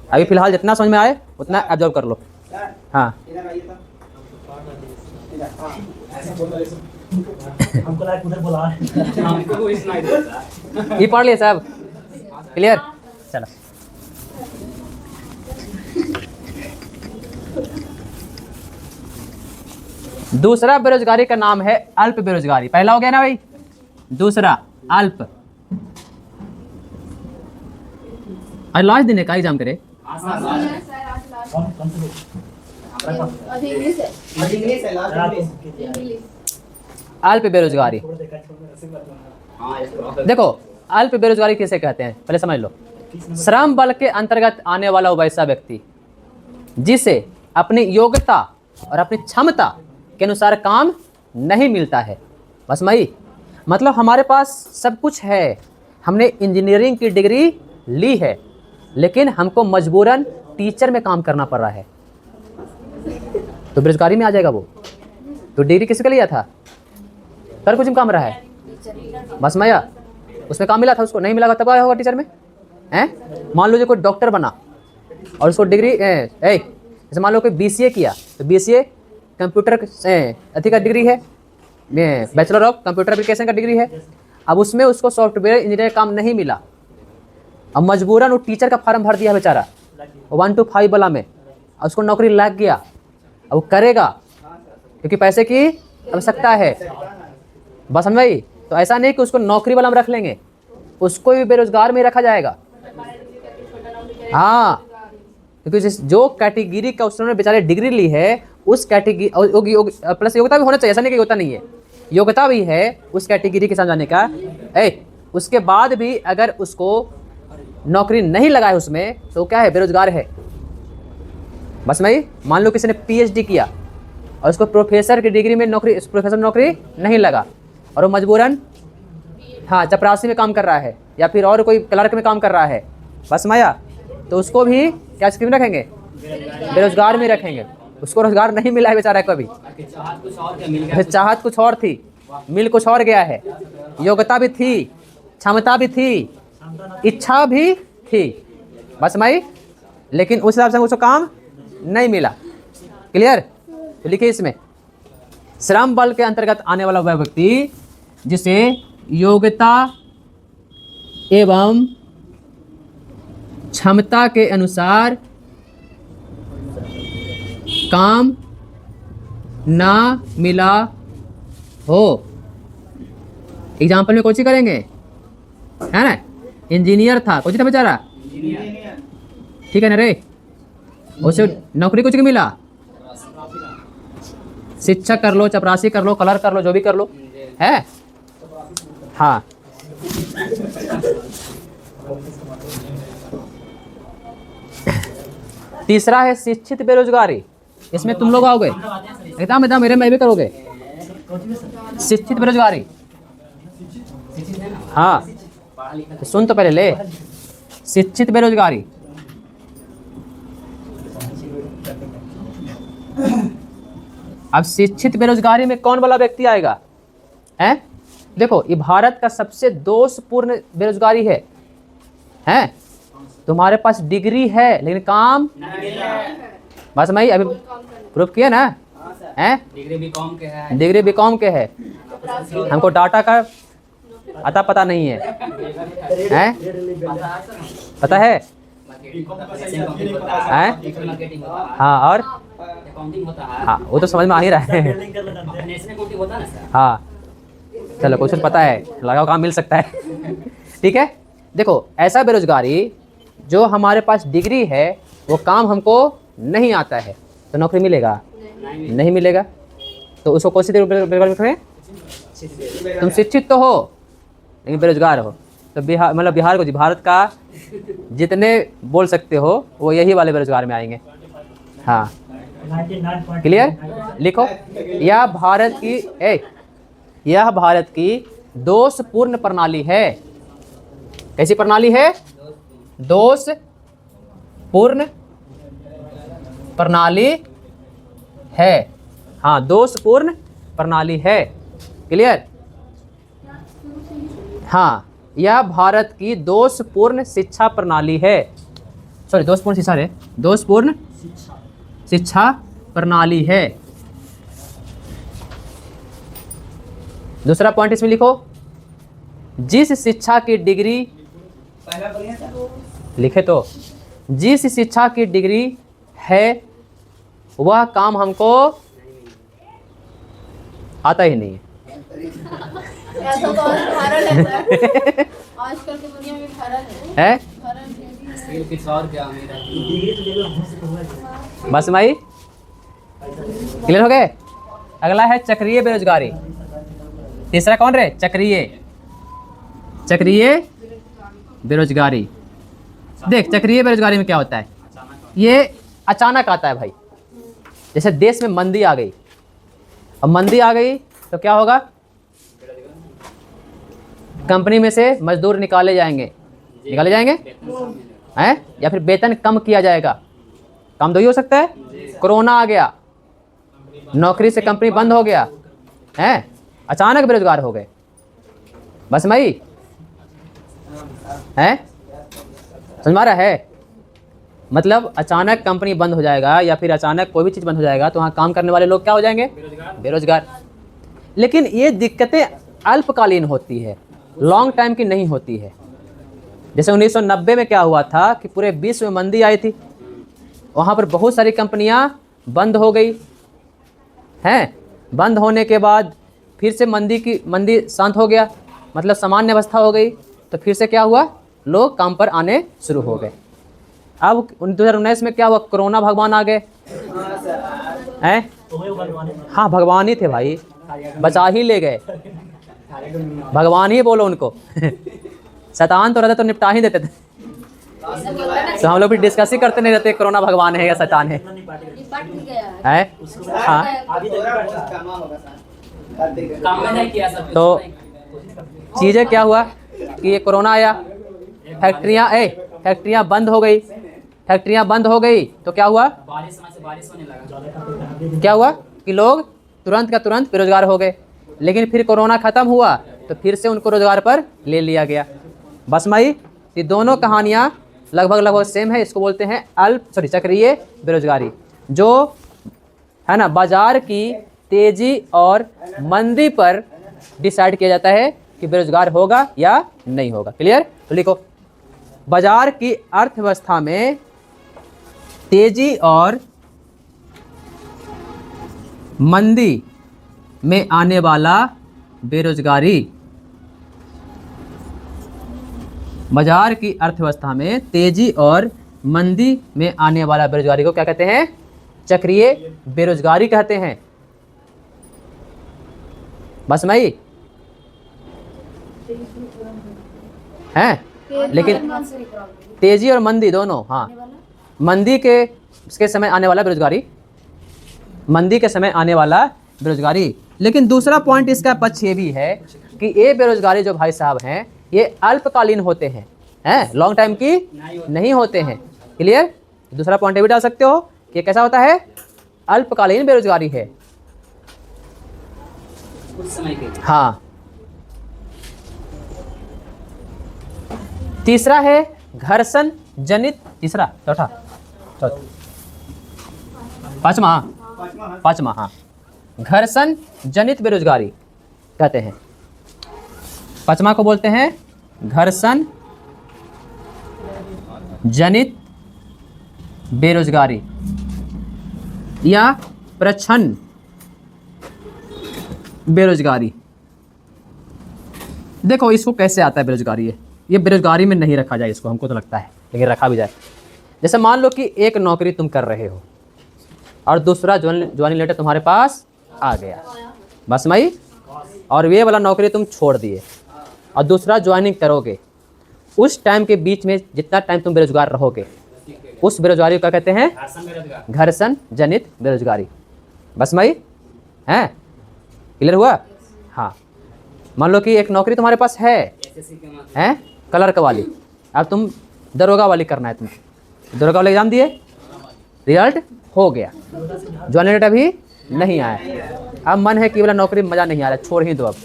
अभी फिलहाल जितना समझ में आए उतना एब्जॉर्ब कर लो। सर, हाँ इधर आइए तो। इधर, हाँ। ऐसा बोल रहा है, हमको लाइक उधर बुला रहे हैं। हमको कोई सुनाई देता है। ये पढ़ लिए साहब? क्लियर। चलो दूसरा बेरोजगारी का नाम है अल्प बेरोजगारी। पहला हो गया ना भाई, दूसरा अल्प। आज लास्ट दिन है का एग्जाम करे? हाँ, सर, लास्ट है। सर आज लास्ट कौन से लोग? अभी इंग्लिश है। आज इंग्लिश है, लास्ट रात इंग्लिश। इंग्लिश अल्प बेरोजगारी। छोड़ देखा, छोड़ मेरा सिंगल बना। हाँ, इसको रॉक देखो अल्प बेरोजगारी किसे कहते हैं पहले समझ लो। श्रम बल के अंतर्गत आने वाला वैसा व्यक्ति जिसे अपनी योग्यता और अपनी क्षमता के अनुसार काम नहीं मिलता है। बस मई मतलब हमारे पास सब कुछ है, हमने इंजीनियरिंग की डिग्री ली है, लेकिन हमको मजबूरन टीचर में काम करना पड़ रहा है, तो बेरोजगारी में आ जाएगा वो। तो डिग्री किसके लिया था? कर कुछ काम रहा है बस मैया, उसमें काम मिला था, उसको नहीं मिला तब आया होगा टीचर में। हैं? मान लो जो कोई डॉक्टर बना और उसको डिग्री जैसे मान लो कोई BCA किया, तो BCA कंप्यूटर अथी का डिग्री है, बैचलर ऑफ कंप्यूटर एप्लीकेशन का डिग्री है। अब उसमें उसको सॉफ्टवेयर इंजीनियर काम नहीं मिला, अब मजबूरन वो टीचर का फॉर्म भर दिया बेचारा 1 to 5 वाला में, और उसको नौकरी लग गया। अब वो करेगा क्योंकि पैसे की आवश्यकता है। बस समझ भाई। तो ऐसा नहीं कि उसको नौकरी वाला में रख लेंगे, उसको भी बेरोजगार में रखा जाएगा। हाँ, क्योंकि जो कैटेगरी का उसने बेचारे डिग्री ली है उस कैटेगरी प्लस योग्यता भी होना चाहिए, ऐसा नहीं कि योग्यता नहीं है, योग्यता भी है उस कैटेगरी के समझाने का। उसके बाद भी अगर उसको नौकरी नहीं लगा है उसमें, तो क्या है? बेरोजगार है। बस मैं मान लो किसी ने PhD किया और उसको प्रोफेसर की डिग्री में नौकरी, प्रोफेसर नौकरी नहीं लगा, और वो मजबूरन हाँ चपरासी में काम कर रहा है या फिर और कोई क्लर्क में काम कर रहा है, बस माया, तो उसको भी क्या स्कीम रखेंगे? बेरोजगार में रखेंगे। उसको रोजगार नहीं मिला है बेचारा कभी, चाहत कुछ और क्या मिल गया? चाहत कुछ और थी, मिल कुछ और गया है। योग्यता भी थी, क्षमता भी थी, इच्छा भी थी, बस माई, लेकिन उस हिसाब से उसको काम नहीं मिला। क्लियर। तो लिखिए इसमें, श्रम बल के अंतर्गत आने वाला वह व्यक्ति जिसे योग्यता एवं क्षमता के अनुसार काम ना मिला हो। एग्जाम्पल में कोची करेंगे, है ना? इंजीनियर था, कोची था बेचारा, इंजीनियर ठीक है ना रे? उसे नौकरी कुछ नहीं मिला। शिक्षक कर लो, चपरासी कर लो, कलर कर लो, जो भी कर लो, है। हाँ, तीसरा है शिक्षित बेरोजगारी। इसमें तुम लोग आओगे एकदम एकदम मेरे में भी करोगे। शिक्षित बेरोजगारी, हाँ तो सुन तो पहले ले। शिक्षित बेरोजगारी, अब शिक्षित बेरोजगारी में कौन वाला व्यक्ति आएगा? हैं? देखो ये भारत का सबसे दोषपूर्ण बेरोजगारी है। हैं? तुम्हारे पास डिग्री है लेकिन काम बस मैं अभी प्रूफ किया ना। हैं? डिग्री बीकॉम के है। डिग्री बीकॉम के है, हमको डाटा का अता पता नहीं है। हैं? पता है? हैं? मार्केटिंग होता है, हाँ, और अकाउंटिंग होता है, हाँ वो तो समझ में आ ही रहा है। फाइनेंशियल अकाउंटिंग होता है ना सर। हाँ चलो कुछ पता है, लगाओ काम मिल सकता है। ठीक है, देखो ऐसा बेरोजगारी जो हमारे पास डिग्री है वो काम हमको नहीं आता है तो नौकरी मिलेगा? नहीं मिलेगा। तो उसको कौन सी बेरोजगारी रखें? तुम शिक्षित तो हो लेकिन बेरोजगार हो, तो बिहार मतलब बिहार को भारत का जितने बोल सकते हो वो यही वाले बेरोजगार में आएंगे। हाँ क्लियर? लिखो, यह भारत की दोषपूर्ण प्रणाली है। कैसी प्रणाली है? दोषपूर्ण प्रणाली है। हाँ दोषपूर्ण प्रणाली है। क्लियर? हाँ यह भारत की दोषपूर्ण शिक्षा प्रणाली है। सॉरी दोषपूर्ण शिक्षा है, दोषपूर्ण शिक्षा प्रणाली है। दूसरा पॉइंट इसमें लिखो, जिस शिक्षा की डिग्री, पहला बोलिए सर। लिखे तो, जिस शिक्षा की डिग्री है वह काम हमको आता ही नहीं है। ऐसा तो आज भारत है सर। आजकल की दुनिया में भारत है। भारत है। स्किल किस और क्या मेरा बस भाई क्लियर हो गए? अगला है चक्रीय बेरोजगारी। तीसरा कौन रे? चक्रीय बेरोजगारी। देख चक्रीय बेरोजगारी में क्या होता है, ये अचानक आता है भाई। जैसे देश में मंदी आ गई, अब मंदी आ गई तो क्या होगा? कंपनी में से मजदूर निकाले जाएंगे हैं, या फिर वेतन कम किया जाएगा। काम दो ही हो सकता है। कोरोना आ गया, नौकरी से कंपनी बंद हो गया, हैं, अचानक बेरोजगार हो गए। बस मई हैं, समझ में आ रहा है? मतलब अचानक कंपनी बंद हो जाएगा या फिर अचानक कोई भी चीज़ बंद हो जाएगा तो वहाँ काम करने वाले लोग क्या हो जाएंगे? बेरोजगार। लेकिन ये दिक्कतें अल्पकालीन होती है, लॉन्ग टाइम की नहीं होती है। जैसे 1990 में क्या हुआ था कि पूरे विश्व में मंदी आई थी, वहाँ पर बहुत सारी कंपनियाँ बंद हो गई हैं। बंद होने के बाद फिर से मंदी शांत हो गया, मतलब सामान्य अवस्था हो गई, तो फिर से क्या हुआ? लोग काम पर आने शुरू हो गए। अब 2019 में क्या हुआ? कोरोना भगवान आ गए हैं। हाँ भगवान ही थे भाई, बचा ही ले गए, भगवान ही बोलो उनको। शैतान तो रहते तो निपटा ही देते थे। तो हम लोग भी डिस्कस ही करते नहीं रहते कोरोना भगवान है या शैतान है। है? हाँ काम में नहीं किया सब। तो चीज़ें क्या हुआ कि ये कोरोना आया, फैक्ट्रियाँ बंद हो गई। फैक्ट्रियाँ बंद हो गई तो क्या हुआ? बारिश होने लगा। क्या हुआ कि लोग तुरंत का तुरंत बेरोजगार हो गए। लेकिन फिर कोरोना ख़त्म हुआ तो फिर से उनको रोजगार पर ले लिया गया। बस माई ये दोनों कहानियाँ लगभग सेम है। इसको बोलते हैं चक्रीय बेरोजगारी, जो है ना बाजार की तेजी और मंदी पर डिसाइड किया जाता है कि बेरोजगार होगा या नहीं होगा। क्लियर? तो लिखो, बाजार की अर्थव्यवस्था में तेजी और मंदी में आने वाला बेरोजगारी बाजार की अर्थव्यवस्था में तेजी और मंदी में आने वाला बेरोजगारी को क्या कहते हैं? चक्रीय बेरोजगारी कहते हैं। बस मई हैं, लेकिन तेजी और मंदी दोनों, हाँ, मंदी के समय आने वाला बेरोजगारी, मंदी के समय आने वाला बेरोजगारी। लेकिन दूसरा पॉइंट इसका पक्ष ये भी है कि ये बेरोजगारी जो भाई साहब हैं ये अल्पकालीन होते हैं, लॉन्ग टाइम की नहीं होते हैं। क्लियर? दूसरा पॉइंट ये भी डाल सकते हो कि कैसा होता है, अल्पकालीन बेरोजगारी है। कुछ समय के लिए। हाँ। तीसरा है घर्षण जनित, तीसरा चौथा पांचवा, हाँ, घर्षण जनित बेरोजगारी कहते हैं। पांचवा को बोलते हैं घर्षण जनित बेरोजगारी या प्रच्छन्न बेरोजगारी। देखो इसको कैसे आता है बेरोजगारी, ये बेरोजगारी में नहीं रखा जाए इसको, हमको तो लगता है, लेकिन रखा भी जाए। जैसे मान लो कि एक नौकरी तुम कर रहे हो और दूसरा ज्वाइनिंग लेटर तुम्हारे पास आ गया, बस मई, और ये वाला नौकरी तुम छोड़ दिए और दूसरा ज्वाइनिंग करोगे। उस टाइम के बीच में जितना टाइम तुम बेरोजगार रहोगे उस बेरोजगारी को क्या कहते हैं? घर्षण जनित बेरोजगारी। बस मई हैं, क्लियर हुआ? हाँ। मान लो कि एक नौकरी तुम्हारे पास है क्लर्क वाली, अब तुम दरोगा वाली करना है, तुम दरोगा वाले एग्जाम दिए, रिजल्ट हो गया, ज्वाइनिंग लेटर अभी नहीं आया, अब मन है कि वाला नौकरी में मज़ा नहीं आ रहा, छोड़ ही दो अब,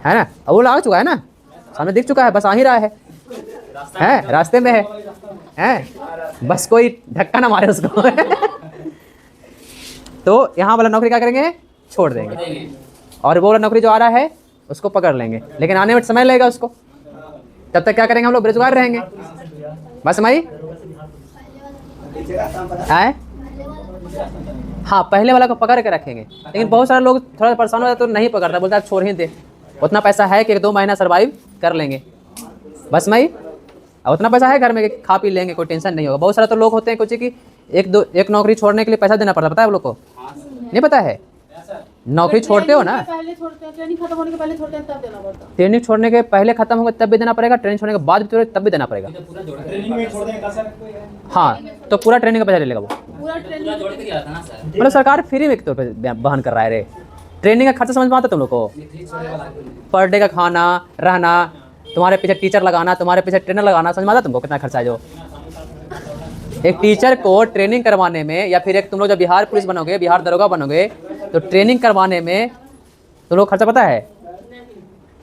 है ना? अब वो आ चुका है ना, सामने दिख चुका है, बस आ ही रहा है, रास्ते में है, बस कोई धक्का ना मारे उसको तो यहाँ वाला नौकरी क्या करेंगे? छोड़ देंगे, और वो वाला नौकरी जो आ रहा है उसको पकड़ लेंगे, लेकिन आने में समय लगेगा उसको, तब तक क्या करेंगे हम लोग? बेरोजगार रहेंगे। बस मई आए, हाँ, पहले वाला को पकड़ के रखेंगे, लेकिन बहुत सारे लोग थोड़ा परेशान हो जाते तो नहीं पकड़ता, बोलता है छोड़ ही दे, उतना पैसा है कि 2 महीना सर्वाइव कर लेंगे। बस मई, और उतना पैसा है घर में कि खा पी लेंगे, कोई टेंशन नहीं होगा। बहुत सारे तो लोग होते हैं कुछ कि एक नौकरी छोड़ने के लिए पैसा देना पड़ता, पता है आप लोग को? नहीं पता है? नौकरी छोड़ते हो ना, पहले छोड़ते हैं, ट्रेनिंग खत्म होने के पहले छोड़ते हैं, तब देना पड़ता है। ट्रेनिंग छोड़ने के पहले खत्म होगा तब भी देना पड़ेगा, ट्रेनिंग छोड़ने के बाद भी तब भी देना पड़ेगा। ट्रेनिंग में छोड़ देगा सर। हाँ, तो पूरा ट्रेनिंग का पैसा ले लेगा वो, पूरा ट्रेनिंग पूरा जोड़ के दिया था ना सर। मतलब सरकार फ्री में तौर पर बहन कर रहा है रे। ट्रेनिंग का खर्चा समझ में आता तुम लोग को? पर डे का खाना, रहना, तुम्हारे पीछे टीचर लगाना, तुम्हारे पीछे ट्रेनर लगाना, समझ में आता तुमको कितना खर्चा है? जो एक टीचर को ट्रेनिंग करवाने में, या फिर एक तुम लोग जब बिहार पुलिस बनोगे, बिहार दरोगा बनोगे, तो ट्रेनिंग करवाने में तुम लोग खर्चा पता है?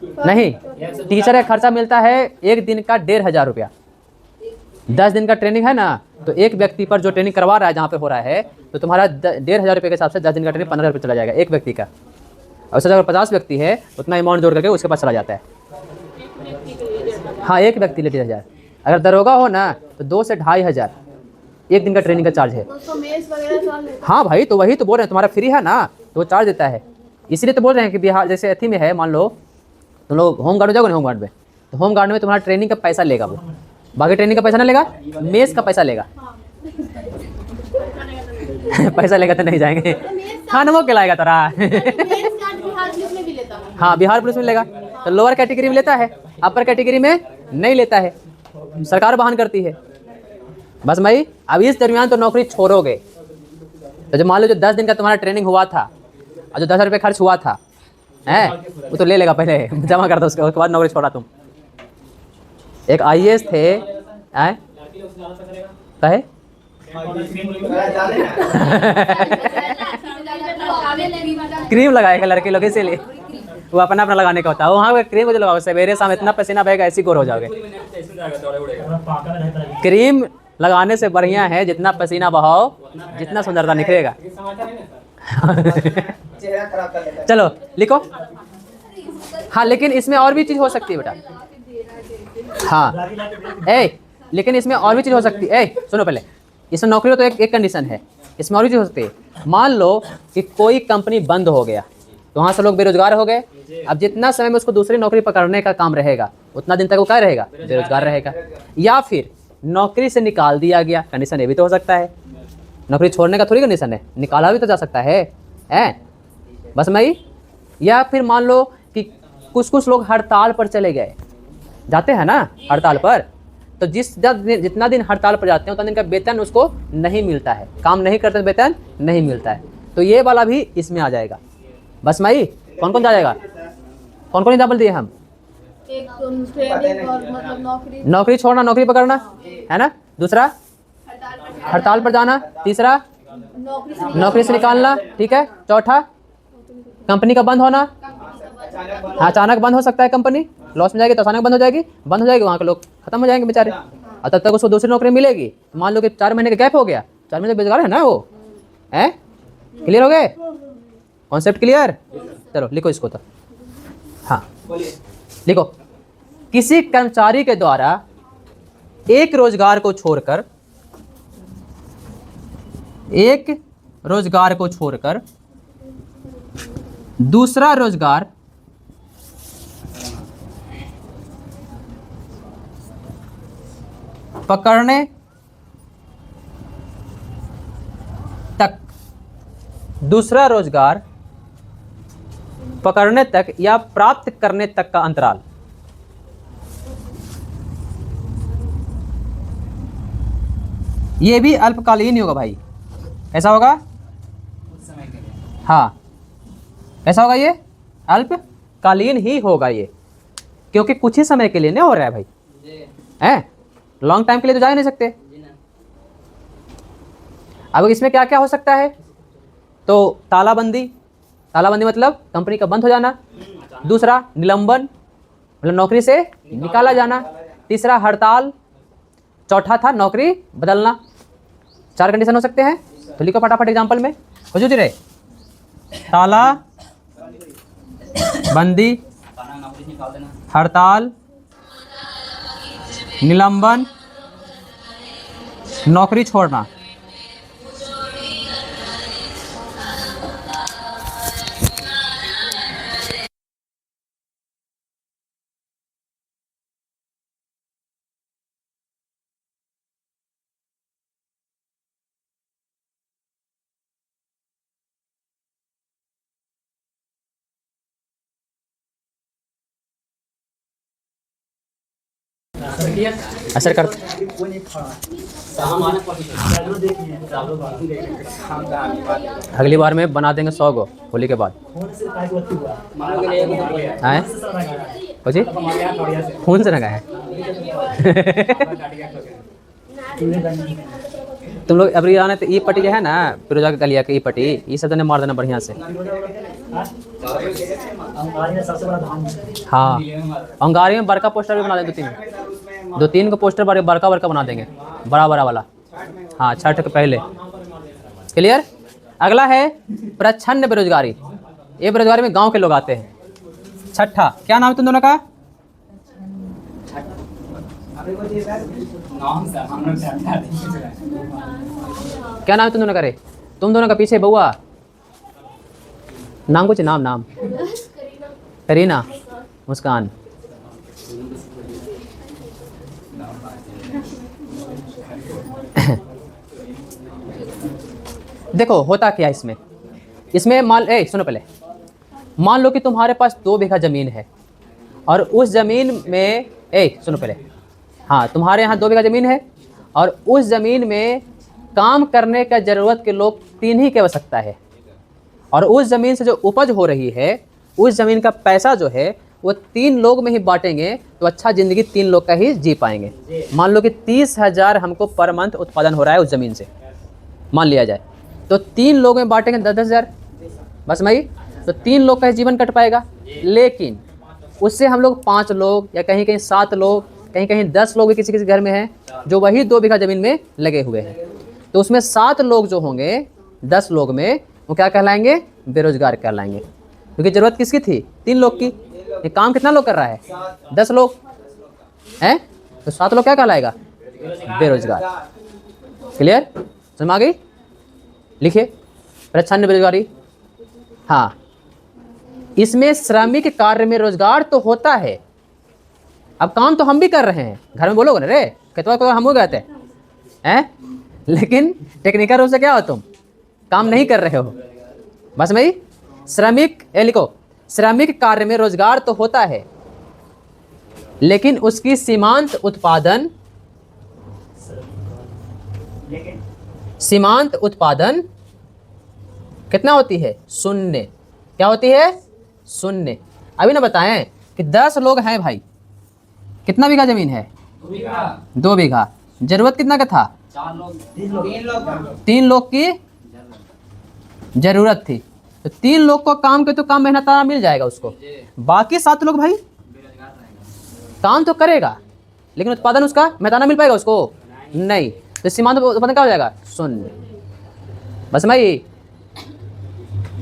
नहीं, टीचर का खर्चा मिलता है एक दिन का 1500 रुपया। 10 दिन का ट्रेनिंग है ना, तो एक व्यक्ति पर जो ट्रेनिंग करवा रहा है जहाँ पे हो रहा है, तो तुम्हारा 1500 रुपये के हिसाब से 10 दिन का ट्रेनिंग 15,000 रुपये चला जाएगा एक व्यक्ति का। और उससे अगर 50 व्यक्ति है उतना अमाउंट जोड़ करके उसके पास चला जाता है। हाँ, एक व्यक्ति लिए 15,000। अगर दरोगा हो ना तो 2 से 2,500 एक दिन का ट्रेनिंग का चार्ज है। तो मेस वगैरह चार्ज लेते हाँ भाई, तो वही तो बोल रहे हैं, तुम्हारा फ्री है ना तो वो चार्ज देता है। इसीलिए तो बोल रहे हैं कि बिहार जैसे अथी में है, मान लो तुम लोग होम गार्ड में जाओगे ना, होम गार्ड में, तो होम गार्ड में तुम्हारा ट्रेनिंग का पैसा लेगा वो, बाकी ट्रेनिंग का पैसा ना लेगा, मेस का पैसा लेगा पैसा लेगा तो नहीं जाएंगे, खाना वो खिलाएगा तोरा मेस कार्ड बिहार पुलिस में भी लेता है। हाँ, बिहार पुलिस में लेगा, तो लोअर कैटेगरी में लेता है, अपर कैटेगरी में नहीं लेता है, सरकार बहान करती है। बस भाई, अब इस दरमियान तो नौकरी छोड़ोगे तो जो मान लो जो 10 दिन का तुम्हारा ट्रेनिंग हुआ था और जो 10,000 रुपये खर्च हुआ था, है वो तो ले लेगा, पहले जमा कर दो उसके बाद नौकरी छोड़ा तुम। एक IAS थे, कहे क्रीम लगाएगा लड़के लोग, इसीलिए वो अपना अपना लगाने का होता है। वहाँ पे क्रीम को जो लगाओ, सवेरे शाम इतना पसीना बहेगा, ऐसी गोर हो जाओगे। क्रीम लगाने से बढ़िया है जितना पसीना बहाओ जितना सुंदरता निखरेगा। चेहरा खराब कर देता है। चलो लिखो। हाँ, लेकिन इसमें और भी चीज़ हो सकती है बेटा। हाँ, लेकिन इसमें और भी चीज़ हो सकती है। सुनो पहले, इसमें नौकरी हो तो एक कंडीशन है, इसमें और भी चीज़ हो सकती है। मान लो कि कोई कंपनी बंद हो गया तो वहाँ से लोग बेरोजगार हो गए, अब जितना समय में उसको दूसरी नौकरी पकड़ने का काम रहेगा उतना दिन तक वो क्या रहेगा, बेरोजगार रहेगा। या फिर नौकरी से निकाल दिया गया, कंडीशन ये भी तो हो सकता है। नौकरी छोड़ने का थोड़ी कंडीशन है, निकाला भी तो जा सकता है बस मैं। या फिर मान लो कि कुछ लोग हड़ताल पर चले गए, जाते हैं ना हड़ताल पर, तो जितना दिन हड़ताल पर जाते हैं उतना दिन का वेतन उसको नहीं मिलता है, काम नहीं करते तो वेतन नहीं मिलता है, तो ये वाला भी इसमें आ जाएगा। बस माई कौन कौन आ जाएगा, कौन कौन एग्जाम्पल दिए हम? एक ट्रेनिंग और मतलब नौकरी छोड़ना, नौकरी पकड़ना है ना, दूसरा हड़ताल पर जाना, तीसरा नौकरी से निकालना, ठीक है, चौथा कंपनी का बंद होना, अचानक बंद हो सकता है, कंपनी लॉस में जाएगी तो अचानक बंद हो जाएगी, वहाँ के लोग खत्म हो जाएंगे बेचारे, और तब तक उसको दूसरी नौकरी मिलेगी। मान लो कि 4 महीने का गैप हो गया, 4 महीने बेरोजगार है ना वो, है क्लियर हो गए, कॉन्सेप्ट क्लियर? चलो लिखो इसको तो, हाँ लिखो, किसी कर्मचारी के द्वारा एक रोजगार को छोड़कर दूसरा रोजगार पकड़ने तक या प्राप्त करने तक का अंतराल, ये भी अल्पकालीन ही होगा भाई। ऐसा होगा, कुछ समय के लिए। हाँ ऐसा होगा, ये अल्पकालीन ही होगा ये, क्योंकि कुछ ही समय के लिए नहीं हो रहा है भाई, जी हैं लॉन्ग टाइम के लिए तो जा ही नहीं सकते। जी ना। अब इसमें क्या क्या हो सकता है, तो तालाबंदी मतलब कंपनी का बंद हो जाना, दूसरा निलंबन मतलब नौकरी से निकाला जाना, तीसरा हड़ताल, चौथा था नौकरी बदलना। 4 कंडीशन हो सकते हैं, तो लिखो फटाफट एग्जाम्पल में, हुजूर रहे ताला बंदी, अचानक नौकरी से निकाल देना, हड़ताल, निलंबन, नौकरी छोड़ना। असर कर अगली बार में बना देंगे 100 गो होली के बाद। आए जी खून से रंगा है तुम लोग अभी आने तो ई पट्टी है ना, फिरोजा के गलिया के ई पट्टी, ये सब ने मार देना बढ़िया से। हाँ अंगारी में बड़का पोस्टर भी बना देंगे, 2-3 को पोस्टर बड़का बना देंगे, बड़ा वाला। हाँ छठ के पहले, क्लियर। अगला है प्रच्छन्न बेरोजगारी, ये बेरोजगारी में गांव के लोग आते हैं। छठा क्या नाम है तुम दोनों का? क्या नाम है तुम दोनों का? रे तुम दोनों का पीछे बउआ नाम कुछ नाम करीना, मुस्कान। देखो होता क्या इसमें सुनो पहले, मान लो कि तुम्हारे पास 2 बीघा जमीन है और उस जमीन में सुनो पहले, हाँ तुम्हारे यहाँ 2 बीघा जमीन है और उस जमीन में काम करने का ज़रूरत के लोग 3 ही की आवश्यकता है, और उस ज़मीन से जो उपज हो रही है उस ज़मीन का पैसा जो है वो 3 लोग में ही बांटेंगे तो अच्छा ज़िंदगी 3 लोग का ही जी पाएंगे। मान लो कि 30,000 हमको पर मंथ उत्पादन हो रहा है उस ज़मीन से, मान लिया जाए, तो 3 लोग में बांटेंगे 10,000, बस भाई तो 3 लोग का ही जीवन कट पाएगा। लेकिन उससे हम लोग 5 लोग या कहीं कहीं 7 लोग, कहीं कहीं 10 लोग भी किसी किसी घर में हैं जो वही 2 बीघा ज़मीन में लगे हुए हैं, तो उसमें 7 लोग जो होंगे 10 लोग में वो क्या कहलाएंगे? बेरोजगार कहलाएंगे, क्योंकि ज़रूरत किसकी थी? 3 लोग की। ये काम कितना लोग कर रहा है? 10 लोग हैं, तो 7 लोग क्या कहलाएगा? बेरोजगार। क्लियर, समझ में आ गई? लिखिए प्रच्छन्न बेरोजगारी। हाँ इसमें श्रमिक कार्य में रोजगार तो होता है, अब काम तो हम भी कर रहे हैं, घर में बोलोगे ना रे खेतवा को हम हो गए थे हैं, लेकिन टेक्निकल रूप से क्या हो तुम काम नहीं कर रहे हो। बस भाई श्रमिक ये लिखो, श्रमिक कार्य में रोजगार तो होता है लेकिन उसकी सीमांत उत्पादन कितना होती है? शून्य। क्या होती है? शून्य। अभी ना बताएं कि 10 लोग हैं भाई, कितना बीघा जमीन है? 2 बीघा। जरूरत कितना का था? 4 लोग 3 लोग की जरूरत थी, तो 3 लोग को काम के तो काम मेहनताना मिल जाएगा उसको। बाकी 7 लोग भाई काम तो करेगा लेकिन उत्पादन उसका मेहनताना मिल पाएगा उसको? नहीं। तो सीमांत उत्पादन क्या हो जाएगा? शून्य। बस भाई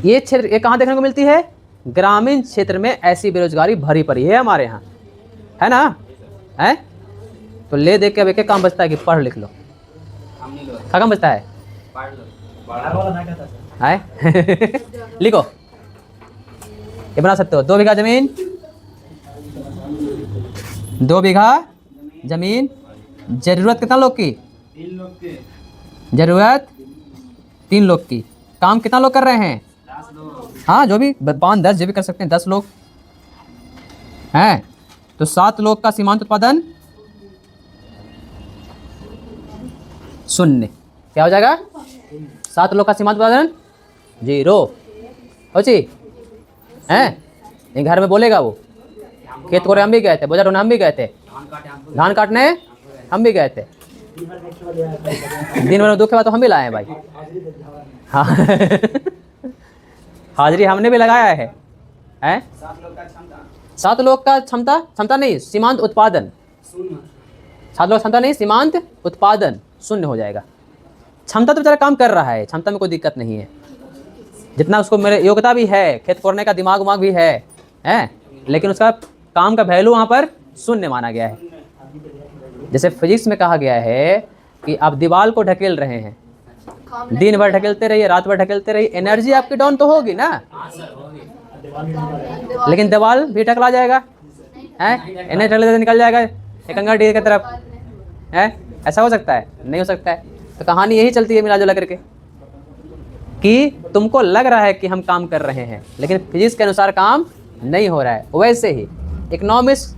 ये क्षेत्र ये कहाँ देखने को मिलती है? ग्रामीण क्षेत्र में ऐसी बेरोजगारी भरी पड़ी है हमारे यहाँ, है ना? है तो ले दे के अब एक काम बचता है कि पढ़ लिख लो। हम नहीं लोग क्या काम बचता है? पढ़ लो। बाहर वाला ना कहता सर। है लिखो, ये बना सकते हो। 2 बीघा जमीन, 2 बीघा जमीन, जरूरत कितना लोग की? 3 लोग के। जरूरत 3 लोग की। काम कितना लोग कर रहे हैं? 10 लोग। हाँ जो भी 5 10 जो भी कर सकते हैं, 10 लोग हैं तो 7 लोग का सीमांत उत्पादन शून्य। क्या हो जाएगा? 7 लोग का सीमांत उत्पादन 0 हो जी हैं। ये घर में बोलेगा वो खेत कोरे हम भी गए थे, बोझा ढोने हम भी गए थे, धान काटने हम भी गए थे, दिन भर में दुख के बाद तो हम भी लाए हैं भाई। हाँ हाजिरी हमने भी लगाया है। 7 लोग का क्षमता 7 लोग का क्षमता नहीं, सीमांत उत्पादन। 7 लोग क्षमता नहीं, सीमांत उत्पादन शून्य हो जाएगा। क्षमता तो बेचारा काम कर रहा है, क्षमता में कोई दिक्कत नहीं है, जितना उसको मेरे योग्यता भी है, खेत कोरने का दिमाग उमाग भी है, लेकिन उसका काम का वैल्यू वहाँ पर शून्य माना गया है। जैसे फिजिक्स में कहा गया है कि आप दीवार को ढकेल रहे हैं, दिन भर ढकेलते रहिए, रात भर ढकेलते रहिए, एनर्जी आपकी डाउन तो होगी ना, लेकिन दीवार भी टकला जाएगा, एनर्जी ढकलते निकल जाएगा एक अंगा डी की तरफ, ऐसा हो सकता है? नहीं हो सकता है। तो कहानी यही चलती है मिला जुला करके कि तुमको लग रहा है कि हम काम कर रहे हैं लेकिन फिजिक्स के अनुसार काम नहीं हो रहा है। वैसे ही इकोनॉमिक्स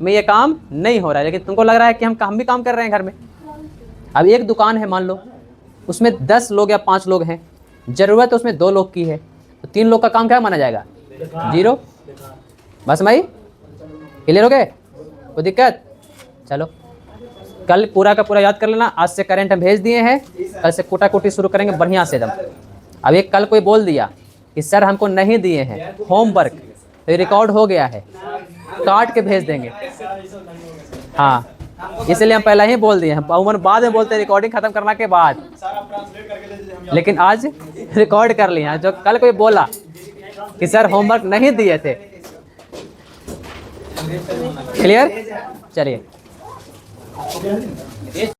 में ये काम नहीं हो रहा है लेकिन तुमको लग रहा है कि हम भी काम कर रहे हैं घर में। अब एक दुकान है मान लो, उसमें 10 लोग या 5 लोग हैं, ज़रूरत है उसमें 2 लोग की है, तो 3 लोग का काम क्या माना जाएगा? 0। बस भाई क्लियर हो गए? कोई दिक्कत? चलो कल पूरा का पूरा याद कर लेना। आज से करंट हम भेज दिए हैं, कल से कोटा कोटी शुरू करेंगे बढ़िया से एकदम। अब एक कल कोई बोल दिया कि सर हमको नहीं दिए हैं होमवर्क, तो ये रिकॉर्ड हो गया है, काट के भेज देंगे। हाँ इसलिए हम पहले ही बोल दिए हैं, उमर बाद में बोलते हैं रिकॉर्डिंग खत्म करने के बाद, लेकिन आज रिकॉर्ड कर लिया। जो कल कोई बोला कि सर होमवर्क नहीं दिए थे, क्लियर? चलिए